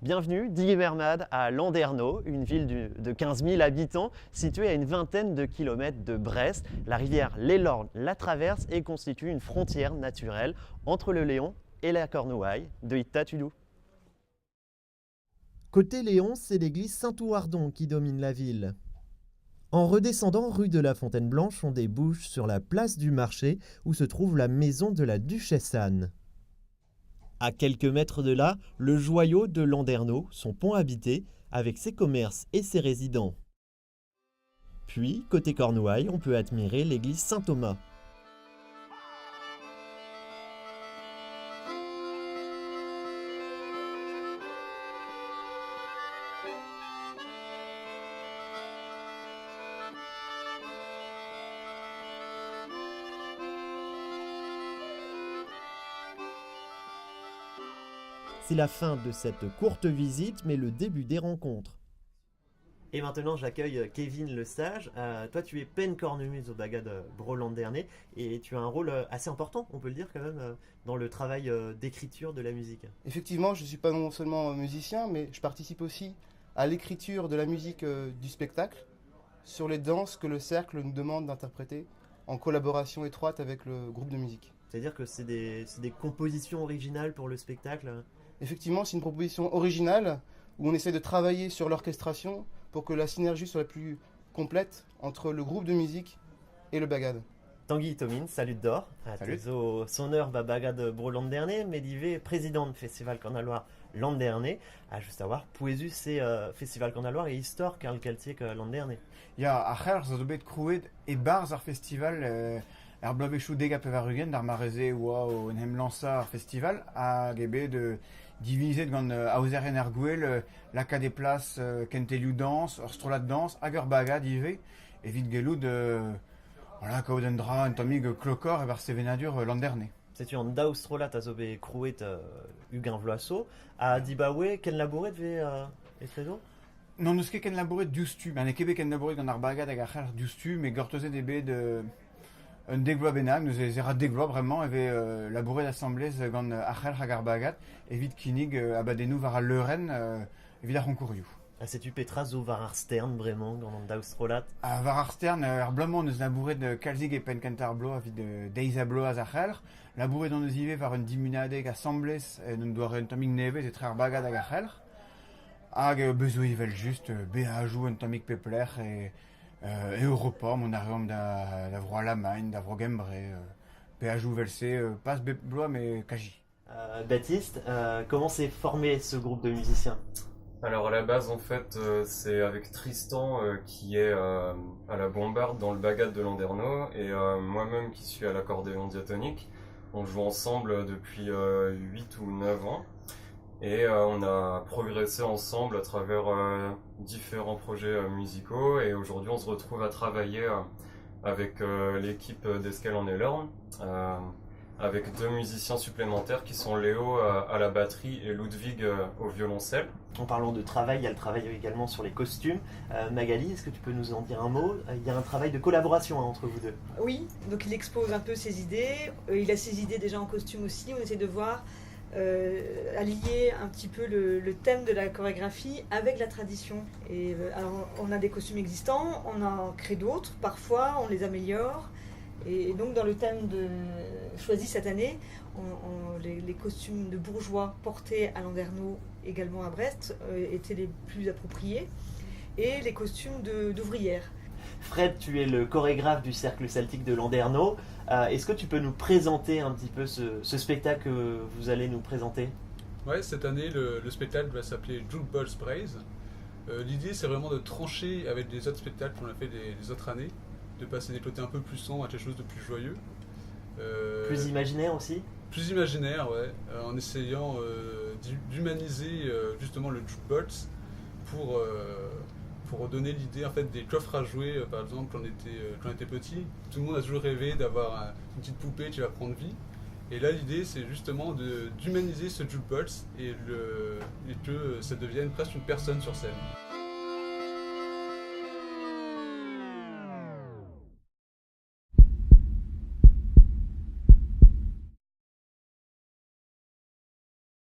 Bienvenue, Digues-Mermade, à Landerneau, une ville de 15 000 habitants située à une vingtaine de kilomètres de Brest. La rivière l'Elorn la traverse et constitue une frontière naturelle entre le Léon et la Cornouaille de Itatudou. Côté Léon, c'est l'église Saint-Ouardon qui domine la ville. En redescendant rue de la Fontaine-Blanche, on débouche sur la place du marché où se trouve la maison de la duchesse Anne. À quelques mètres de là, le joyau de Landerneau, son pont habité, avec ses commerces et ses résidents. Puis, côté Cornouaille, on peut admirer l'église Saint-Thomas. C'est la fin de cette courte visite, mais le début des rencontres. Et maintenant, j'accueille Kevin Lesage. Toi, tu es peine cornemuse au Bagad Bro-Landerneau et tu as un rôle assez important, on peut le dire quand même, dans le travail d'écriture de la musique. Effectivement, je ne suis pas non seulement musicien, mais je participe aussi à l'écriture de la musique du spectacle, sur les danses que le cercle nous demande d'interpréter, en collaboration étroite avec le groupe de musique. C'est-à-dire que c'est des compositions originales pour le spectacle. Effectivement, c'est une proposition originale où on essaie de travailler sur l'orchestration pour que la synergie soit la plus complète entre le groupe de musique et le bagad. Tanguy Tomine, salut d'or. Salut. Sonneur Bagad Bro-Landerneau, Médivé, président de Festival Cornaloir Landerneau. Juste à voir, Poésus, c'est Festival Cornaloir et Histoire Karl Keltiek Landerneau. Ja, acher zo bet krouet e barz ar festival blavechou dega pevarugen d'ar mareze oa o en lança ar festival hag ebe de divizet gant aouzerien ar gwell laka de plas kentelioù dans, ur strolat dans hag ur bagad ive evit gelout voilà, kaout en dra un tamig klokor e bar sevenadur Landerneau. C'est-tu en daoustrolat a zo bet krouet Huguin Vloasso, a dibawe ken labouret ve etrezo? Non eus ket ken labouret dioustu, ben e kebe ken labouret gant ar bagad hag ar c'har dioustu, me gortozet ebe de un degloa bennak, nous ezera degloa bremañ eve labouret d'assemblez gant ar hag ar bagad, evit kinig abadennoù var a leuren evit ar ronkourioù. C'est-tu petra zo var ar stern bremañ gant an daoustrolat? Var ar stern, ar blamant neus labouret de kalzig e pen kent ar blo evit deiz a blo az ar c'har, labouret d'an eus ive var un dimunadeg assemblez n'on doa un tamig nevez etre ar bagad hag ar c'har, hag bezo ivel just beajoù un tamig pepler e Europa, mon arriom da vro Alamagne, da vro Gembre, beajoù velse, pas bloa mais kaji. Baptiste, comment s'est formé ce groupe de musiciens? Alors à la base en fait c'est avec Tristan qui est à la bombarde dans le bagad de Landerneau et moi-même qui suis à l'accordéon diatonique. On joue ensemble depuis 8 ou 9 ans et on a progressé ensemble à travers différents projets musicaux et aujourd'hui on se retrouve à travailler avec l'équipe d'Escale en Elorn avec deux musiciens supplémentaires qui sont Léo à la batterie et Ludwig au violoncelle. En parlant de travail, il y a le travail également sur les costumes. Magali, est-ce que tu peux nous en dire un mot? Il y a un travail de collaboration entre vous deux. Oui, donc il expose un peu ses idées. Il a ses idées déjà en costume aussi. On essaie de voir, allier un petit peu le thème de la chorégraphie avec la tradition. Et alors, on a des costumes existants, on en crée d'autres. Parfois, on les améliore. Et donc dans le thème choisi cette année, les costumes de bourgeois portés à Landerneau, également à Brest, étaient les plus appropriés, et les costumes d'ouvrières. Fred, tu es le chorégraphe du Cercle Celtique de Landerneau. Est-ce que tu peux nous présenter un petit peu ce spectacle que vous allez nous présenter? Ouais, cette année, le spectacle va s'appeler Jukebox Braise. L'idée, c'est vraiment de trancher avec les autres spectacles qu'on a fait les autres années, de passer des côtés un peu plus sombres à quelque chose de plus joyeux. Plus imaginaire aussi? Plus imaginaire, ouais, en essayant d'humaniser justement le jukebox pour donner l'idée en fait des coffres à jouer. Par exemple, quand on était petit, tout le monde a toujours rêvé d'avoir une petite poupée qui va prendre vie. Et là, l'idée, c'est justement d'humaniser ce jukebox et que ça devienne presque une personne sur scène.